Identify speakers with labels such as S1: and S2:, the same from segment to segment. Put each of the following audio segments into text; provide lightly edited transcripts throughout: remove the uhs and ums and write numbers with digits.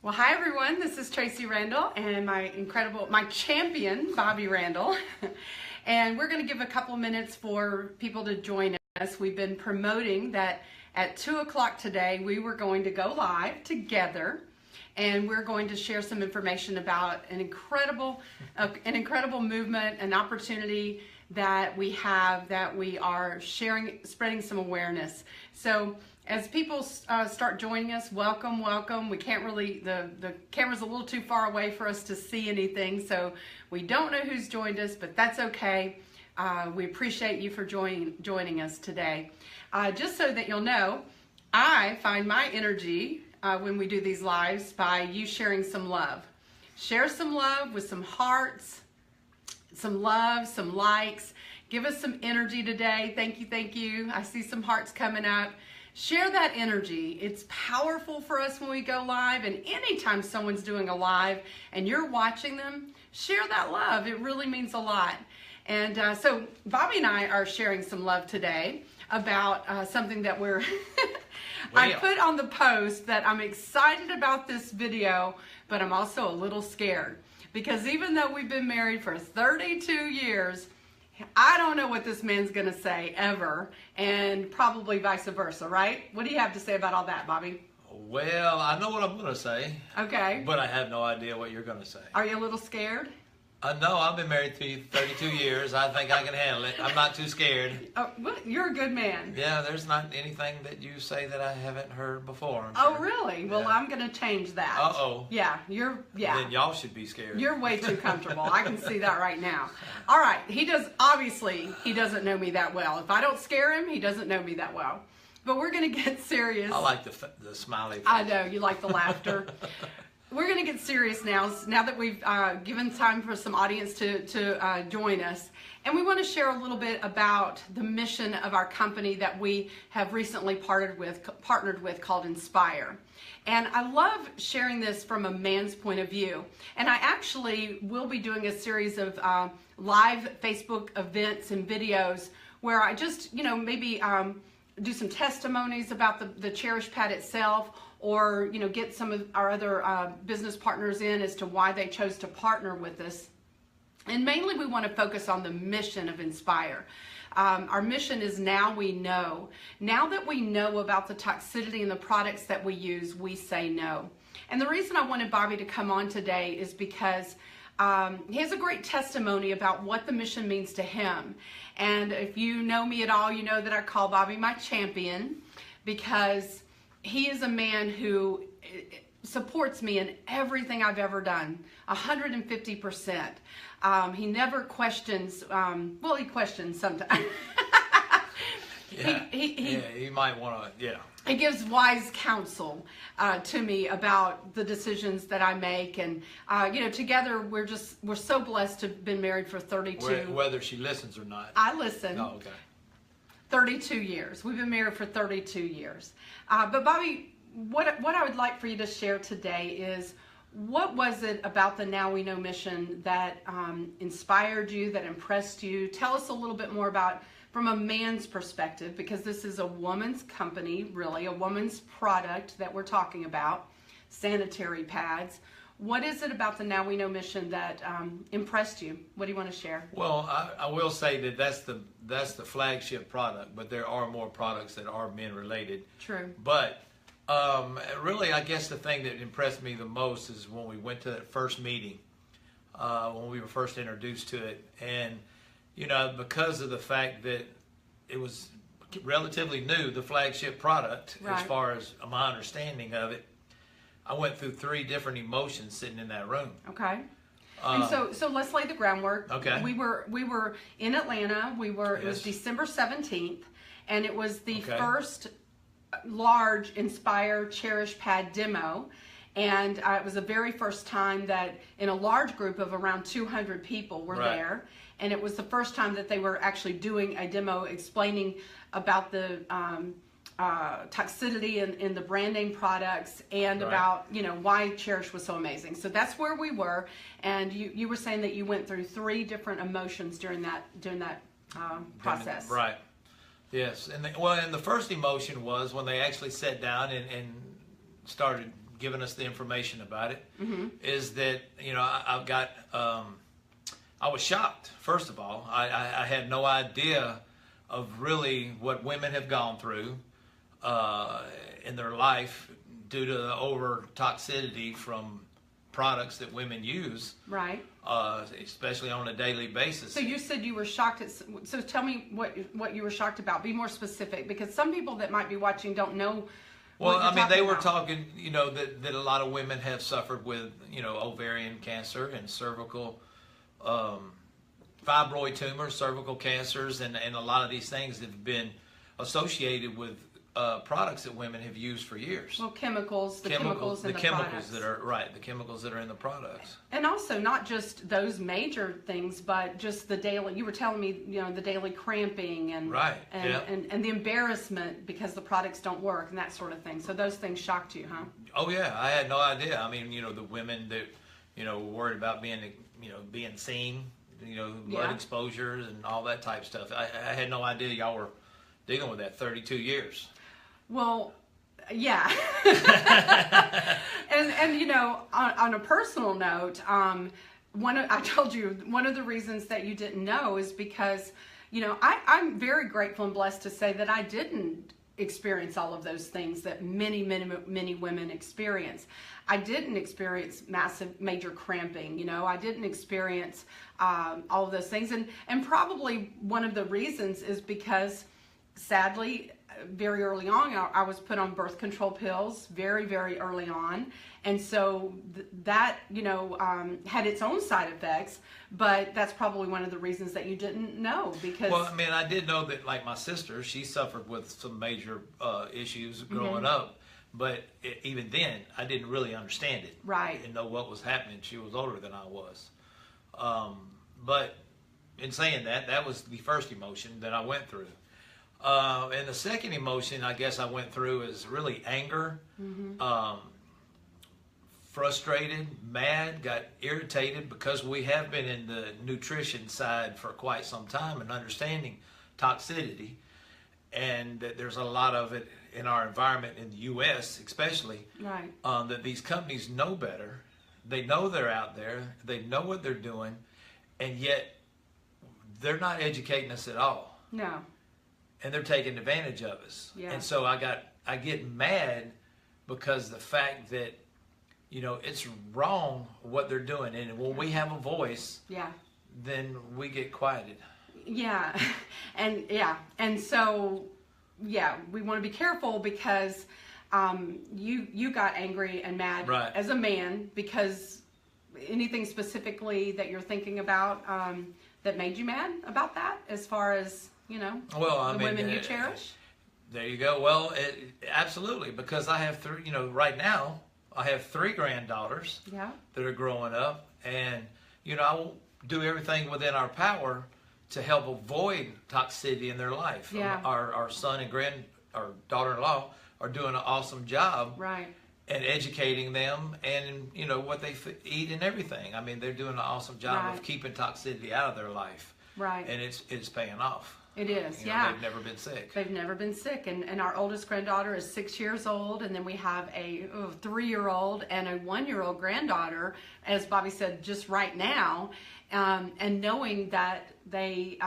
S1: Well, hi everyone. This is Tracy Randall and my champion, Bobby Randall. And we're going to give a couple minutes for people to join us. We've been promoting that at 2 o'clock today we were going to go live together, and we're going to share some information about an incredible movement, an opportunity that we have, that we are sharing, spreading some awareness. So as people start joining us, welcome. We can't really, the camera's a little too far away for us to see anything, so we don't know who's joined us, but that's okay. We appreciate you for joining us today. Just so that you'll know, I find my energy when we do these lives by you sharing some love. Share some love with some hearts, some love, some likes. Give us some energy today. Thank you. I see some hearts coming up. Share that energy. It's powerful for us when we go live, and anytime someone's doing a live and you're watching them, share that love. It really means a lot. And so Bobby and I are sharing some love today about something that we're I put on the post that I'm excited about this video, but I'm also a little scared, because even though we've been married for 32 years, I don't know what this man's going to say ever, and probably vice versa, right? What do you have to say about all that, Bobby?
S2: Well, I know what I'm going to say.
S1: Okay.
S2: But I have no idea what you're going to say.
S1: Are you a little scared?
S2: No, I've been married 32 years. I think I can handle it. I'm not too scared.
S1: Oh, well, you're a good man.
S2: Yeah, there's not anything that you say that I haven't heard before.
S1: Oh, really? Well,
S2: yeah.
S1: I'm going to change that.
S2: Uh-oh.
S1: Yeah,
S2: Then y'all should be scared.
S1: You're way too comfortable. I can see that right now. All right. Obviously, he doesn't know me that well. If I don't scare him, he doesn't know me that well. But we're going to get serious.
S2: I like the smiley face.
S1: I know. You like the laughter. We're going to get serious now that we've given time for some audience to join us. And we want to share a little bit about the mission of our company that we have recently partnered with called Nspire. And I love sharing this from a man's point of view. And I actually will be doing a series of live Facebook events and videos where I just, maybe do some testimonies about the Cherish Pad itself, or get some of our other business partners in as to why they chose to partner with us. And mainly we want to focus on the mission of Nspire. Our mission is now we know. Now that we know about the toxicity in the products that we use, we say no. And the reason I wanted Bobby to come on today is because he has a great testimony about what the mission means to him. And if you know me at all, you know that I call Bobby my champion, because he is a man who supports me in everything I've ever done, 150%. He never questions, well, he questions sometimes.
S2: Yeah, he might want to, yeah.
S1: He gives wise counsel to me about the decisions that I make, and together we're so blessed to have been married for 32.
S2: Whether she listens or not.
S1: I listen.
S2: Oh, okay.
S1: 32 years. We've been married for 32 years. But Bobby, what I would like for you to share today is, what was it about the Now We Know mission that inspired you, that impressed you? Tell us a little bit more about, from a man's perspective, because this is a woman's company, really, a woman's product that we're talking about, sanitary pads. What is it about the Now We Know mission that impressed you? What do you want to share?
S2: Well, I will say that that's the flagship product, but there are more products that are men related.
S1: True.
S2: But really, I guess the thing that impressed me the most is when we went to that first meeting, when we were first introduced to it, and because of the fact that it was relatively new, the flagship product,
S1: right,
S2: as far as my understanding of it, I went through 3 different emotions sitting in that room.
S1: Okay. And so let's lay the groundwork.
S2: Okay.
S1: We were in Atlanta. It was December 17th, and it was the first large Nspire Cherish Pad demo. And it was the very first time that in a large group of around 200 people were there. And it was the first time that they were actually doing a demo explaining about the toxicity in the brand name products, and about why Cherish was so amazing. So that's where we were, and you were saying that you went through 3 different emotions during that process.
S2: Right. Yes. And the first emotion was when they actually sat down and started giving us the information about it, is that, you know, I've got, I was shocked, first of all. I had no idea of really what women have gone through in their life due to the over toxicity from products that women use,
S1: right?
S2: Especially on a daily basis.
S1: So you said you were shocked at. So tell me what you were shocked about. Be more specific, because some people that might be watching don't know.
S2: Well, I mean, they were
S1: about.
S2: talking, you know, that a lot of women have suffered with, you know, ovarian cancer and cervical, fibroid tumors, cervical cancers, and a lot of these things have been associated with products that women have used for years.
S1: Well, chemicals in the products.
S2: The chemicals that are in the products.
S1: And also not just those major things, but just the daily. You were telling me, you know, the daily cramping and and the embarrassment because the products don't work and that sort of thing. So those things shocked you, huh?
S2: Oh yeah, I had no idea. I mean, you know, the women that, you know, were worried about being seen, you know, blood exposures and all that type of stuff. I had no idea y'all were dealing with that 32 years.
S1: Well, yeah. and you know, on a personal note, I told you one of the reasons that you didn't know is because, you know, I'm very grateful and blessed to say that I didn't experience all of those things that many women experience. I didn't experience major cramping, you know, I didn't experience all of those things. And probably one of the reasons is because, sadly, very early on, I was put on birth control pills very, very early on. And so that, you know, had its own side effects, but that's probably one of the reasons that you didn't know, because... Well,
S2: I mean, I did know that, like my sister, she suffered with some major issues growing up, but even then, I didn't really understand it.
S1: Right.
S2: I didn't know what was happening. She was older than I was. But in saying that, that was the first emotion that I went through. And the second emotion I guess I went through is really anger, frustrated, mad, got irritated, because we have been in the nutrition side for quite some time and understanding toxicity, and that there's a lot of it in our environment in the U.S. especially,
S1: right.
S2: That these companies know better. They know they're out there. They know what they're doing, and yet they're not educating us at all.
S1: No. And
S2: they're taking advantage of us.
S1: Yeah.
S2: And so I get mad because the fact that, you know, it's wrong what they're doing. And when we have a voice, then we get quieted.
S1: Yeah. And so, we want to be careful, because you got angry and mad as a man, because anything specifically that you're thinking about that made you mad about that, as far as, you know, the women you cherish?
S2: There you go. Well, absolutely, because I have three, you know, right now, I have 3 granddaughters that are growing up, and, you know, I will do everything within our power to help avoid toxicity in their life.
S1: Yeah.
S2: Our son and our daughter-in-law are doing an awesome job.
S1: Right.
S2: And educating them, and, you know, what they eat and everything. I mean, they're doing an awesome job of keeping toxicity out of their life. Right. And it's paying off.
S1: It is,
S2: you know, they've never been sick.
S1: They've never been sick. And our oldest granddaughter is 6 years old, and then we have a 3-year-old and a 1-year-old granddaughter, as Bobby said, just right now. And knowing that they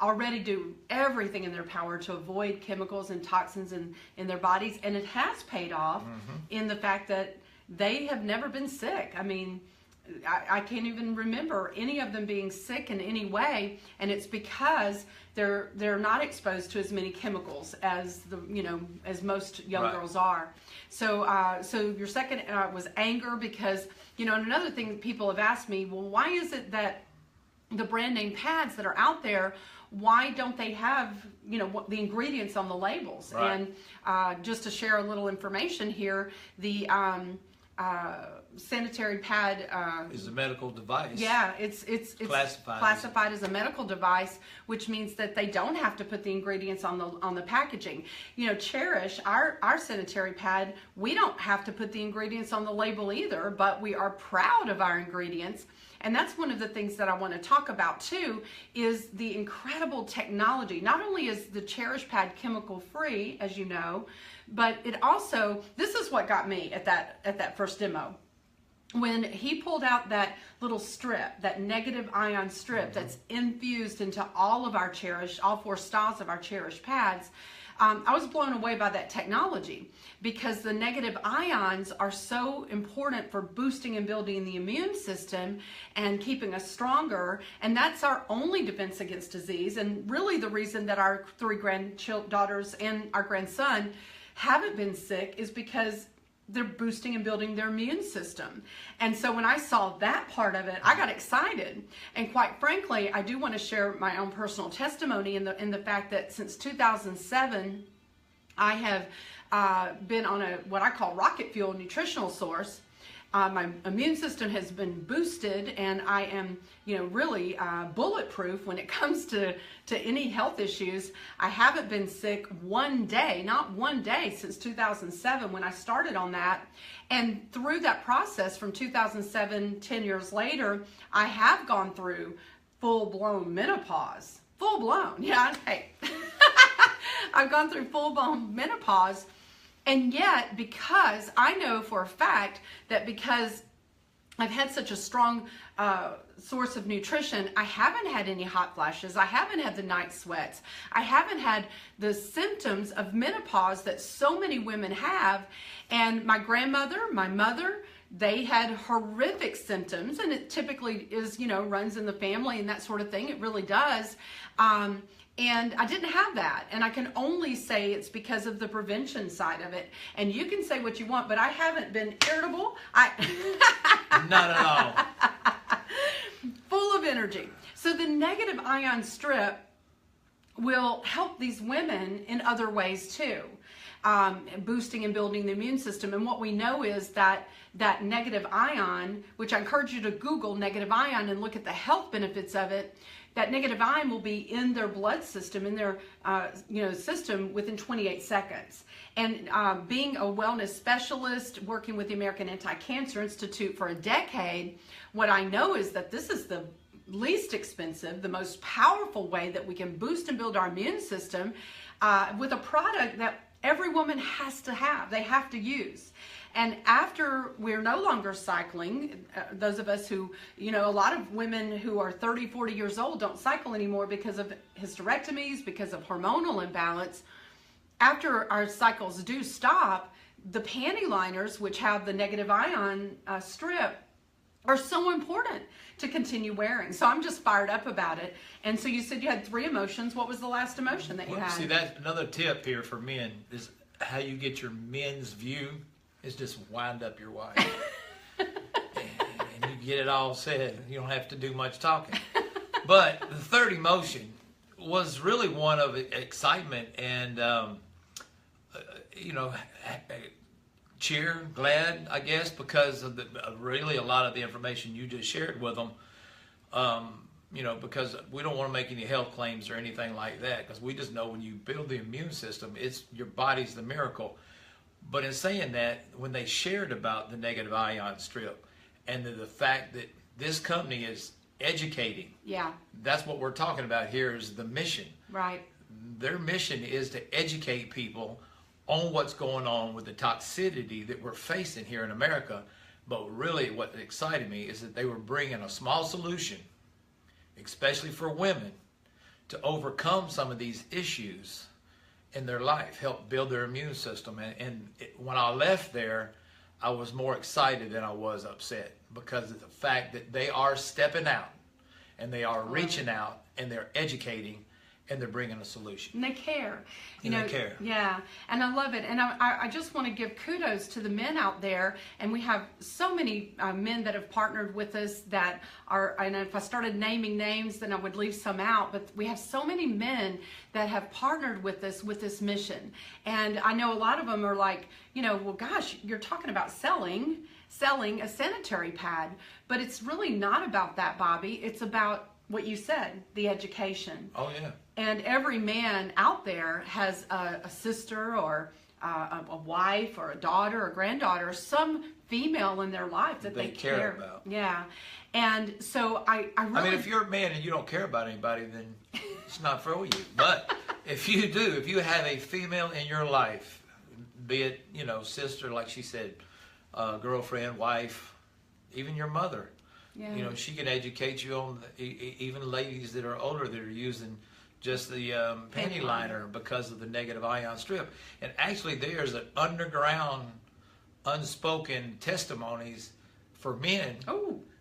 S1: already do everything in their power to avoid chemicals and toxins in their bodies. And it has paid off in the fact that they have never been sick. I mean, I can't even remember any of them being sick in any way, and it's because they're not exposed to as many chemicals as as most young girls are. So your second was anger, because, you know, and another thing people have asked me, well, why is it that the brand name pads that are out there, why don't they have, you know, what the ingredients on the labels? Right. And just to share a little information here, the sanitary pad
S2: is a medical device.
S1: Yeah, it's classified as a medical device, which means that they don't have to put the ingredients on the packaging. You know, Cherish, our sanitary pad, we don't have to put the ingredients on the label either, but we are proud of our ingredients. And that's one of the things that I want to talk about too, is the incredible technology. Not only is the Cherish pad chemical free, as you know, But it also, this is what got me at that first demo. When he pulled out that little strip, that negative ion strip that's infused into all of our all 4 styles of our Cherish pads, I was blown away by that technology, because the negative ions are so important for boosting and building the immune system and keeping us stronger. And that's our only defense against disease. And really the reason that our 3 granddaughters and our grandson haven't been sick is because they're boosting and building their immune system. And so when I saw that part of it, I got excited. And quite frankly, I do want to share my own personal testimony in the fact that since 2007, I have been on what I call rocket fuel nutritional source. My immune system has been boosted, and I am, really bulletproof when it comes to any health issues. I haven't been sick one day, not one day, since 2007 when I started on that. And through that process from 2007, 10 years later, I have gone through full-blown menopause. Full-blown, yeah, hey. I've gone through full-blown menopause. And yet, because I know for a fact that because I've had such a strong source of nutrition, I haven't had any hot flashes. I haven't had the night sweats. I haven't had the symptoms of menopause that so many women have. And my grandmother, my mother, they had horrific symptoms, and it typically is, runs in the family and that sort of thing. It really does. And I didn't have that. And I can only say it's because of the prevention side of it. And you can say what you want, but I haven't been irritable.
S2: Not at all.
S1: Full of energy. So the negative ion strip will help these women in other ways too. Boosting and building the immune system. And what we know is that negative ion, which I encourage you to Google negative ion and look at the health benefits of it, that negative ion will be in their blood system, in their system within 28 seconds. And being a wellness specialist, working with the American Anti-Cancer Institute for a decade, what I know is that this is the least expensive, the most powerful way that we can boost and build our immune system with a product that every woman has to have, they have to use. And after we're no longer cycling, those of us who, a lot of women who are 30, 40 years old don't cycle anymore because of hysterectomies, because of hormonal imbalance. After our cycles do stop, the panty liners, which have the negative ion strip, are so important to continue wearing. So I'm just fired up about it. And so you said you had 3 emotions. What was the last emotion that you had? See,
S2: that's another tip here for men, is how you get your men's view is just wind up your wife. and you get it all said. You don't have to do much talking. But the 3rd emotion was really one of excitement and, cheer, glad, I guess, because of really a lot of the information you just shared with them. Because we don't want to make any health claims or anything like that, because we just know when you build the immune system, it's your body's the miracle. But in saying that, when they shared about the negative ion strip and the fact that this company is educating, that's what we're talking about here, is the mission.
S1: Right.
S2: Their mission is to educate people on what's going on with the toxicity that we're facing here in America. But really what excited me is that they were bringing a small solution, especially for women, to overcome some of these issues in their life, help build their immune system. And when I left there, I was more excited than I was upset, because of the fact that they are stepping out and they are reaching out and they're educating and they're bringing a solution.
S1: And they care.
S2: They care.
S1: Yeah, and I love it. And I just want to give kudos to the men out there. And we have so many men that have partnered with us that are, and if I started naming names, then I would leave some out. But we have so many men that have partnered with us with this mission. And I know a lot of them are like, well, gosh, you're talking about selling a sanitary pad. But it's really not about that, Bobby. It's about what you said, the education.
S2: Oh, yeah.
S1: And every man out there has a sister or a wife or a daughter or granddaughter, some female in their life that they care
S2: about.
S1: Yeah. And so I really...
S2: I mean, if you're a man and you don't care about anybody, then it's not for you. But if you do, if you have a female in your life be it, you know, sister, like she said, girlfriend, wife, even your mother.
S1: Yeah.
S2: You know, she can educate you on even ladies that are older that are using just the panty liner because of the negative ion strip. And actually, there's an underground, unspoken testimonies for men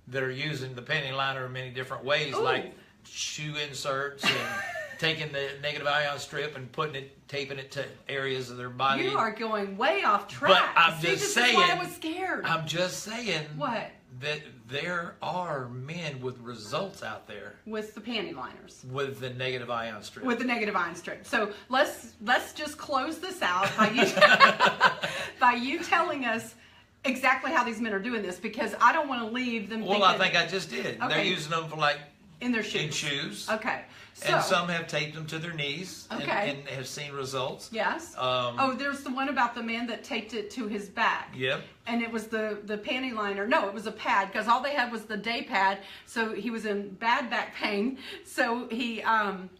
S2: that are using the panty liner in many different ways, like shoe inserts and taking the negative ion strip and taping it to areas of their body.
S1: You are going way off track.
S2: But I'm
S1: See,
S2: just
S1: this
S2: saying.
S1: is why I was scared.
S2: I'm just saying.
S1: What?
S2: That there are men with results out there
S1: With the panty liners.
S2: with the negative ion strip.
S1: With the negative ion strip. So let's just close this out by you by you telling us exactly how these men are doing this, because I don't want to leave them
S2: Well,
S1: thinking,
S2: I think I just did.
S1: Okay.
S2: They're using them for like
S1: in their shoes.
S2: in shoes.
S1: Okay. So,
S2: And some have taped them to their knees
S1: Okay.
S2: and have seen results.
S1: yes. There's the one about the man that taped it to his back.
S2: Yep.
S1: And it was the panty liner. No, it was a pad, because all they had was the day pad. So he was in bad back pain. So he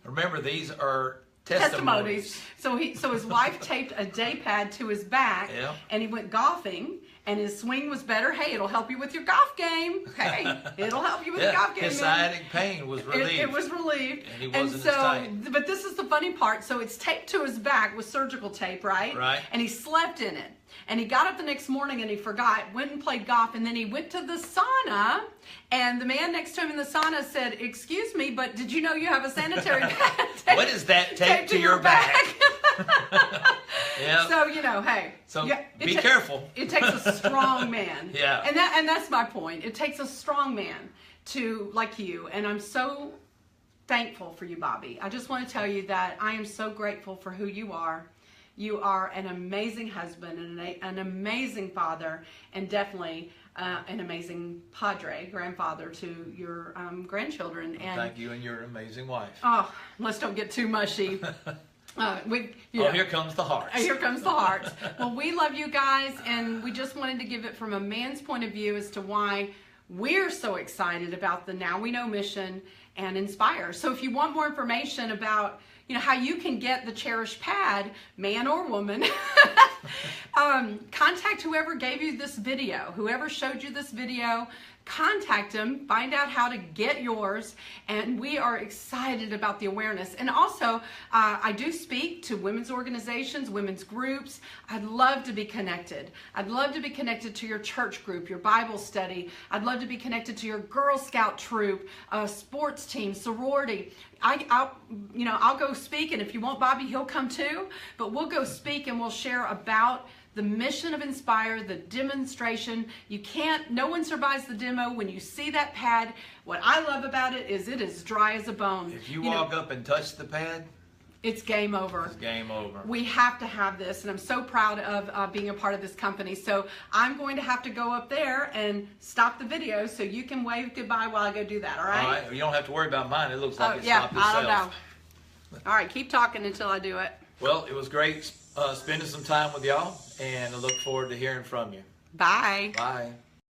S2: Remember, these are testimonies.
S1: So his wife taped a day pad to his back,
S2: Yeah.
S1: and he went golfing, and his swing was better. Hey, it'll help you with your golf game. Hey, it'll help you with your golf game.
S2: His
S1: man.
S2: sciatic pain was relieved.
S1: It was relieved.
S2: And he wasn't as tight.
S1: But this is the funny part. So it's taped to his back with surgical tape, right?
S2: Right.
S1: And he slept in it. And he got up the next morning and he forgot, went and played golf, and then he went to the sauna, and the man next to him in the sauna said, "Excuse me, but did you know you have a sanitary pad taped,
S2: What is that taped to your back?" Yep.
S1: So, hey.
S2: So
S1: yeah,
S2: be careful.
S1: It takes a strong man.
S2: Yeah.
S1: And that's my point. It takes a strong man like you. And I'm so thankful for you, Bobby. I just want to tell you that I am so grateful for who you are. You are an amazing husband and an amazing father, and definitely an amazing grandfather to your grandchildren. And
S2: Thank you, and you're an amazing wife.
S1: oh, let's don't get too mushy.
S2: Here comes the hearts.
S1: Here comes the hearts. Well, we love you guys, and we just wanted to give it from a man's point of view as to why we're so excited about the Now We Know mission and Nspire. So if you want more information about how you can get the cherished pad, man or woman, contact whoever gave you this video, whoever showed you this video. Contact them, find out how to get yours, and we are excited about the awareness. And also, I do speak to women's organizations, women's groups. I'd love to be connected. I'd love to be connected to your church group, your Bible study. I'd love to be connected to your Girl Scout troop, sports team, sorority. I'll go speak, and if you want Bobby, he'll come too. But we'll go speak, and we'll share about the mission of Nspire, the demonstration. No one survives the demo. When you see that pad, what I love about it is dry as a bone.
S2: If you walk up and touch the pad,
S1: it's game over.
S2: It's game over.
S1: We have to have this, and I'm so proud of being a part of this company. So I'm going to have to go up there and stop the video so you can wave goodbye while I go do that, all right?
S2: All right. You don't have to worry about mine. It looks like it stopped
S1: I
S2: itself.
S1: don't know. All right, keep talking until I do it.
S2: Well, it was great spending some time with y'all, and I look forward to hearing from you.
S1: Bye.
S2: Bye.